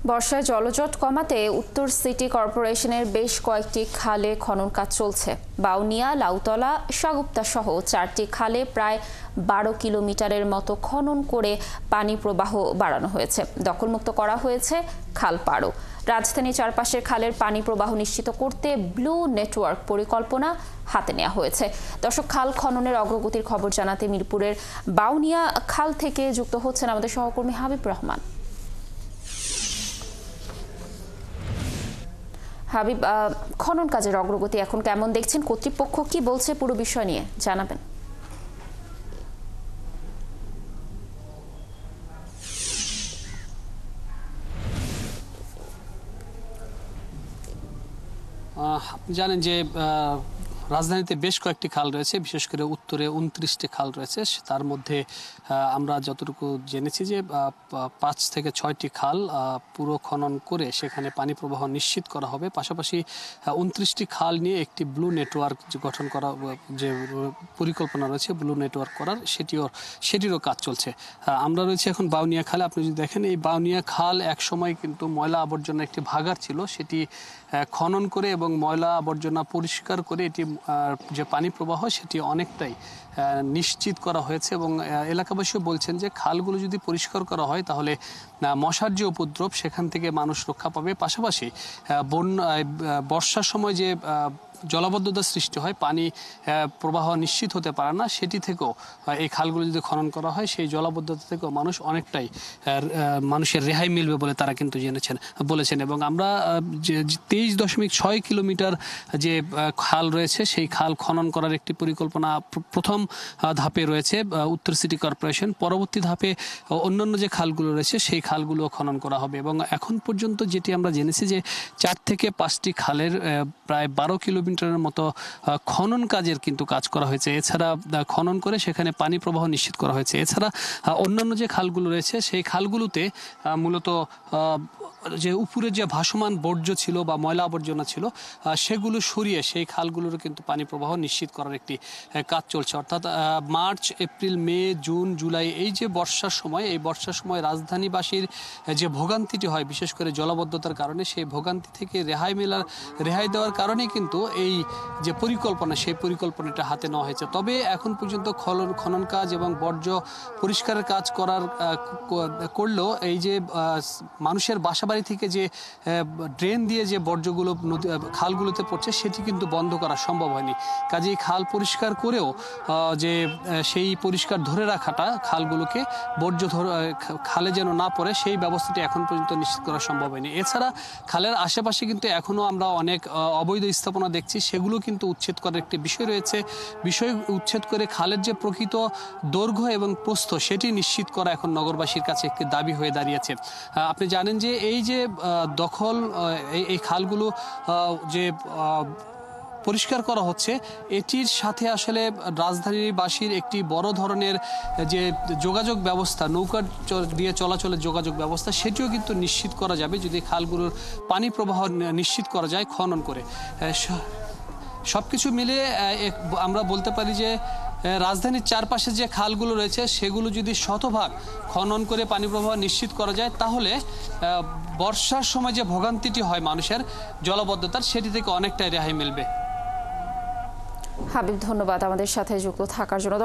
বর্ষায় জলজট কমাতে উত্তর সিটি কর্পোরেশনের বেশ কয়েকটি খালে খনন কাজ চলছে। বাউনিয়া, লাউতলা, সাগুপ্তা সহ 4টি খালে প্রায় 12 কিলোমিটারের মতো খনন করে পানি প্রবাহ বাড়ানো হয়েছে। দখলমুক্ত করা হয়েছে খালপাড়ও। রাজধানীর চারপাশের খালের পানি প্রবাহ নিশ্চিত করতে ব্লু নেটওয়ার্ক পরিকল্পনা হাতে নেওয়া হয়েছে। দর্শক, খাল খননের অগ্রগতির খবর জানাতে মিরপুরের বাউনিয়া খাল থেকে যুক্ত হচ্ছেন আমাদের সহকর্মী হাবিব রহমান। হাবিব, খনন কাজের অগ্রগতি এখন কেমন দেখছেন? কর্তৃপক্ষ কি বলছে পুরো বিষয় নিয়ে জানাবেন। আপনি জানেন যে রাজধানীতে বেশ কয়েকটি খাল রয়েছে, বিশেষ করে উত্তরে 29টি খাল রয়েছে। তার মধ্যে আমরা যতটুকু জেনেছি যে 5 থেকে 6টি খাল পুরো খনন করে সেখানে পানি প্রবাহ নিশ্চিত করা হবে। পাশাপাশি 29টি খাল নিয়ে একটি ব্লু নেটওয়ার্ক গঠন করা, যে পরিকল্পনা রয়েছে ব্লু নেটওয়ার্ক করার, সেটিরও কাজ চলছে। আমরা রয়েছে এখন বাউনিয়া খালে। আপনি যদি দেখেন, এই বাউনিয়া খাল একসময় কিন্তু ময়লা আবর্জনা একটি ভাগাড় ছিল, সেটি খনন করে এবং ময়লা আবর্জনা পরিষ্কার করে এটি যে পানি প্রবাহ সেটি অনেকটাই নিশ্চিত করা হয়েছে। এবং এলাকাবাসীও বলছেন যে খালগুলো যদি পরিষ্কার করা হয় তাহলে মশার যে উপদ্রব সেখান থেকে মানুষ রক্ষা পাবে। পাশাপাশি বর্ষার সময় যে জলাবদ্ধতা সৃষ্টি হয়, পানি প্রবাহ নিশ্চিত হতে পারে না, সেটি থেকেও এই খালগুলো যদি খনন করা হয় সেই জলাবদ্ধতা থেকেও মানুষ অনেকটাই মানুষের রেহাই মিলবে বলে তারা কিন্তু বলেছেন। এবং আমরা যে 23.6 কিলোমিটার যে খাল রয়েছে সেই খাল খনন করার একটি পরিকল্পনা প্রথম ধাপে রয়েছে উত্তর সিটি কর্পোরেশন। পরবর্তী ধাপে অন্যান্য যে খালগুলো রয়েছে সেই খালগুলো খনন করা হবে। এবং এখন পর্যন্ত যেটি আমরা জেনেছি যে 4 থেকে 5টি খালের প্রায় 12 কিলোমিটারের মতো খনন কাজের কিন্তু কাজ করা হয়েছে। এছাড়া খনন করে সেখানে পানি প্রবাহ নিশ্চিত করা হয়েছে। এছাড়া অন্যান্য যে খালগুলো রয়েছে সেই খালগুলোতে মূলত যে উপরে যে ভাসমান বর্জ্য ছিল বা ময়লা আবর্জনা ছিল সেগুলো সরিয়ে সেই খালগুলোরও কিন্তু পানি প্রবাহ নিশ্চিত করার একটি কাজ চলছে। অর্থাৎ মার্চ, এপ্রিল, মে, জুন, জুলাই এই যে বর্ষার সময়, এই বর্ষার সময় রাজধানীবাসীর যে ভোগান্তিটি হয় বিশেষ করে জলাবদ্ধতার কারণে, সেই ভোগান্তি থেকে রেহাই দেওয়ার কারণেই কিন্তু এই যে পরিকল্পনা সেই পরিকল্পনাটা হাতে নেওয়া হয়েছে। তবে এখন পর্যন্ত খনন কাজ এবং বর্জ্য পরিষ্কারের কাজ করলেও এই যে মানুষের বাসাবাড়ি থেকে যে ড্রেন দিয়ে যে বর্জ্যগুলো খালগুলোতে পড়ছে সেটি কিন্তু বন্ধ করা সম্ভব হয়নি। কাজেই খাল পরিষ্কার করেও যে সেই পরিষ্কার ধরে রাখাটা, খালগুলোকে বর্জ্য খালে যেন না পড়ে সেই ব্যবস্থাটি এখন পর্যন্ত নিশ্চিত করা সম্ভব হয়নি। এছাড়া খালের আশেপাশে কিন্তু এখনও আমরা অনেক অবৈধ স্থাপনা দেখছি, সেগুলো কিন্তু উচ্ছেদ করার একটি বিষয় রয়েছে। উচ্ছেদ করে খালের যে প্রকৃত দৈর্ঘ্য এবং প্রস্থ সেটি নিশ্চিত করা এখন নগরবাসীর কাছে একটি দাবি হয়ে দাঁড়িয়েছে। আপনি জানেন যে এই যে দখল, এই খালগুলো যে পরিষ্কার করা হচ্ছে, এটির সাথে আসলে রাজধানীবাসীর একটি বড় ধরনের যে যোগাযোগ ব্যবস্থা, নৌকা দিয়ে চলাচলের যোগাযোগ ব্যবস্থা, সেটিও কিন্তু নিশ্চিত করা যাবে যদি খালগুলোর পানি প্রবাহ নিশ্চিত করা যায় খনন করে। সবকিছু মিলে আমরা বলতে পারি যে রাজধানীর চারপাশে যে খালগুলো রয়েছে সেগুলো যদি শতভাগ খনন করে পানি প্রবাহ নিশ্চিত করা যায় তাহলে বর্ষার সময় যে ভোগান্তিটি হয় মানুষের জলাবদ্ধতার, সেটি থেকে অনেকটাই রেহাই মিলবে। হাবিব, ধন্যবাদ আমাদের সাথে যুক্ত থাকার জন্য।